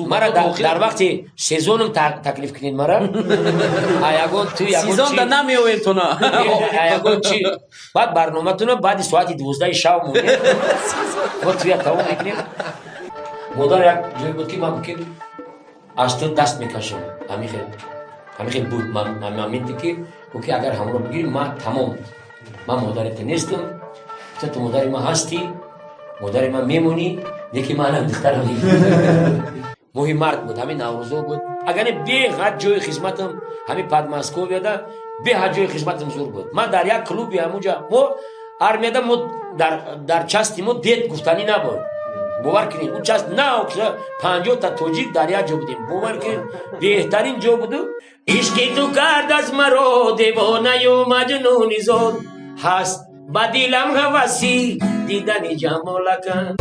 مرا در وقت سزونم تکلیف کنید مرا ягон ту ягон سیزان در نمیوید تو نه ягон چی بعد برنامه تونو بعد ساعت 12 شب مونه ما توی تمام میکنیم مادر یک جای بود که من که از تو دست میکشم همین بود من میدی که اگر همراه بگیریم ما تمام من مادرت نیستم تو مادر ما هستی مادر ما میمونی یکی من دخترم مهم مرد بود همین نوروزو بود اگر به هر جای خدمتم همین پادماسکو بیاده به هر جای خدمتم زور بود من در یک کلوبی همونجا ما армияда мо дар части мо дед гуфтанӣ набуд бовар кунед он част на 50 та тоҷик дар як ҷо будем бовар кунед беҳтарин ҷо буду ишқи ту кард аз маро девонаю маҷнуни зор ҳаст ба дилам ҳаваси дидани ҷамолакам